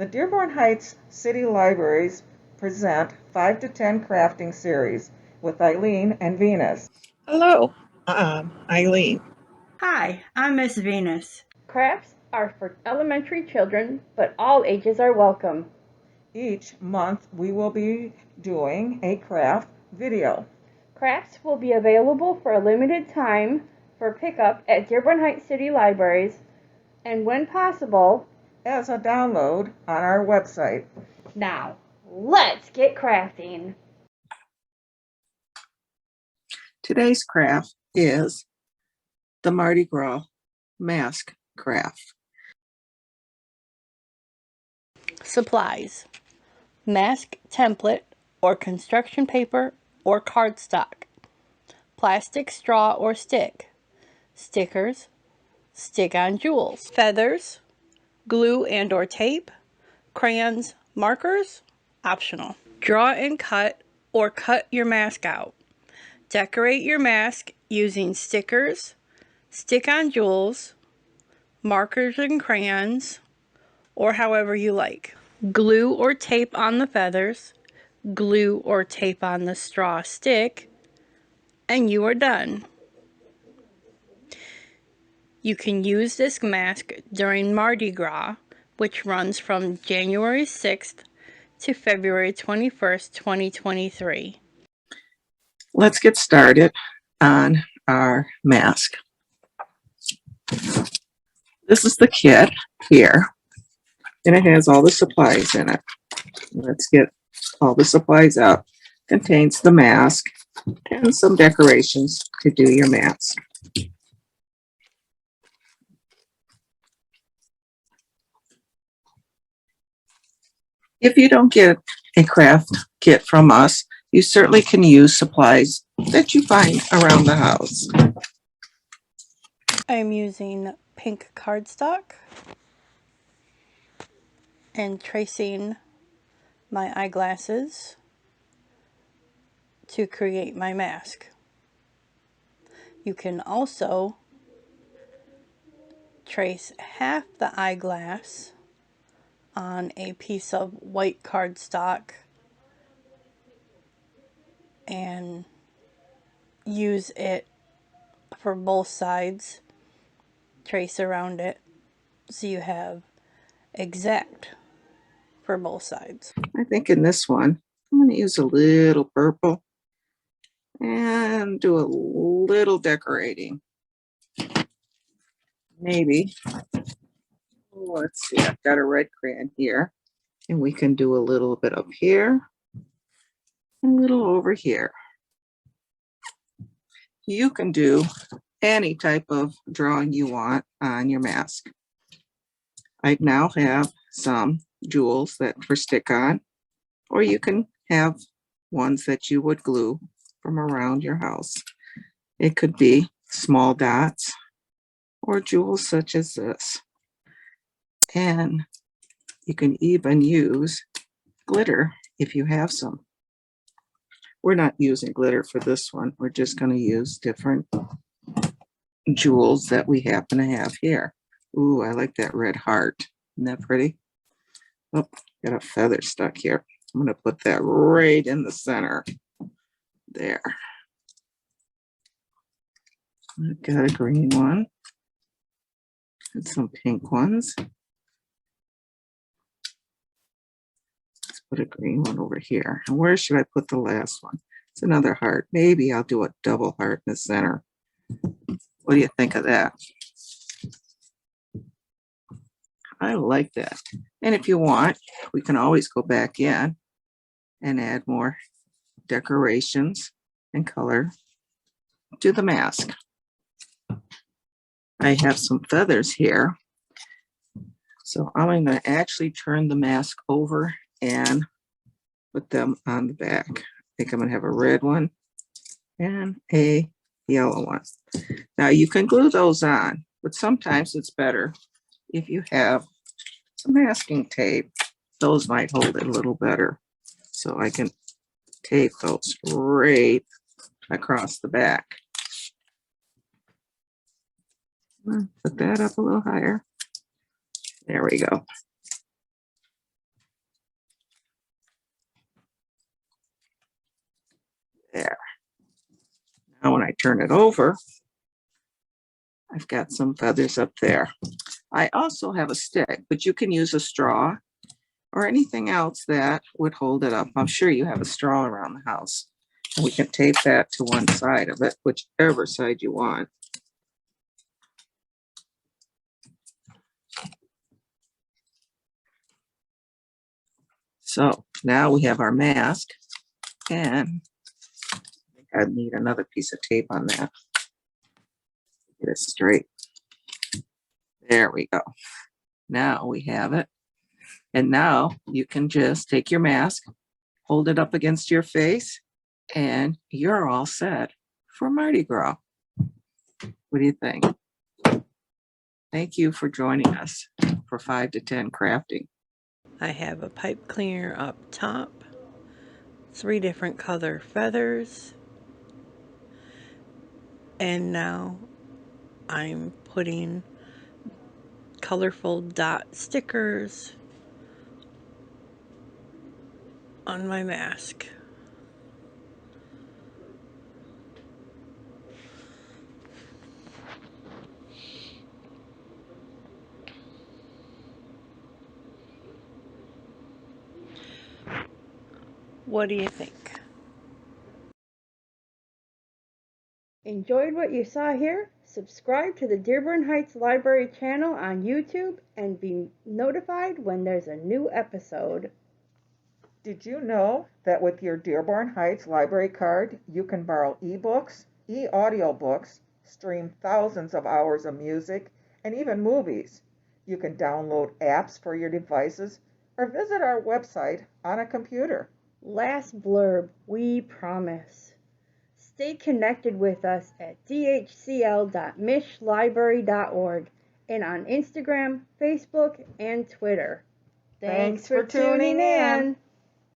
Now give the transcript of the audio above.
The Dearborn Heights City Libraries present 5 to 10 crafting series with Eileen and Venus. Hello, I'm Eileen. Hi, I'm Miss Venus. Crafts are for elementary children, but all ages are welcome. Each month we will be doing a craft video. Crafts will be available for a limited time for pickup at Dearborn Heights City Libraries and, when possible, as a download on our website. Now, let's get crafting. Today's craft is the Mardi Gras Mask craft. Supplies: mask template or construction paper or cardstock, plastic straw or stick, stickers, stick-on jewels, feathers, glue and or tape, crayons, markers, optional. Draw and cut or cut your mask out. Decorate your mask using stickers, stick-on jewels, markers and crayons, or however you like. Glue or tape on the feathers, glue or tape on the straw stick, and you are done. You can use this mask during Mardi Gras, which runs from January 6th to February 21st, 2023. Let's get started on our mask. This is the kit here, and it has all the supplies in it. Let's get all the supplies out. Contains the mask and some decorations to do your mask. If you don't get a craft kit from us, you certainly can use supplies that you find around the house. I'm using pink cardstock and tracing my eyeglasses to create my mask. You can also trace half the eyeglass on a piece of white cardstock and use it for both sides. Trace around it so you have exact for both sides. I think in this one, I'm going to use a little purple and do a little decorating. Maybe, let's see, I've got a red crayon here, and we can do a little bit up here, a little over here. You can do any type of drawing you want on your mask. I now have some jewels that for stick on, or you can have ones that you would glue from around your house. It could be small dots or jewels such as this. And you can even use glitter if you have some. We're not using glitter for this one. We're just going to use different jewels that we happen to have here. Ooh, I like that red heart. Isn't that pretty? Oh, got a feather stuck here. I'm going to put that right in the center. There. I've got a green one and some pink ones. Let's put a green one over here. And where should I put the last one? It's another heart. Maybe I'll do a double heart in the center. What do you think of that? I like that. And if you want, we can always go back in and add more decorations and color to the mask. I have some feathers here. So I'm going to actually turn the mask over and put them on the back. I think I'm going to have a red one and a yellow one. Now you can glue those on, but sometimes it's better if you have some masking tape. Those might hold it a little better. So I can tape those right across the back. Put that up a little higher. There we go. I turn it over, I've got some feathers up there. I also have a stick, but you can use a straw or anything else that would hold it up. I'm sure you have a straw around the house. And we can tape that to one side of it, whichever side you want. So now we have our mask, and I think I need another piece of tape on that. Get it straight. There we go. Now we have it. And now you can just take your mask, hold it up against your face, and you're all set for Mardi Gras. What do you think? Thank you for joining us for 5 to 10 crafting. I have a pipe cleaner up top, 3 different color feathers, and now I'm putting colorful dot stickers on my mask. What do you think? Enjoyed what you saw here? Subscribe to the Dearborn Heights Library channel on YouTube and be notified when there's a new episode. Did you know that with your Dearborn Heights Library card, you can borrow ebooks, e-audiobooks, stream thousands of hours of music, and even movies? You can download apps for your devices or visit our website on a computer. Last blurb, we promise. Stay connected with us at dhcl.mishlibrary.org and on Instagram, Facebook, and Twitter. Thanks for tuning in.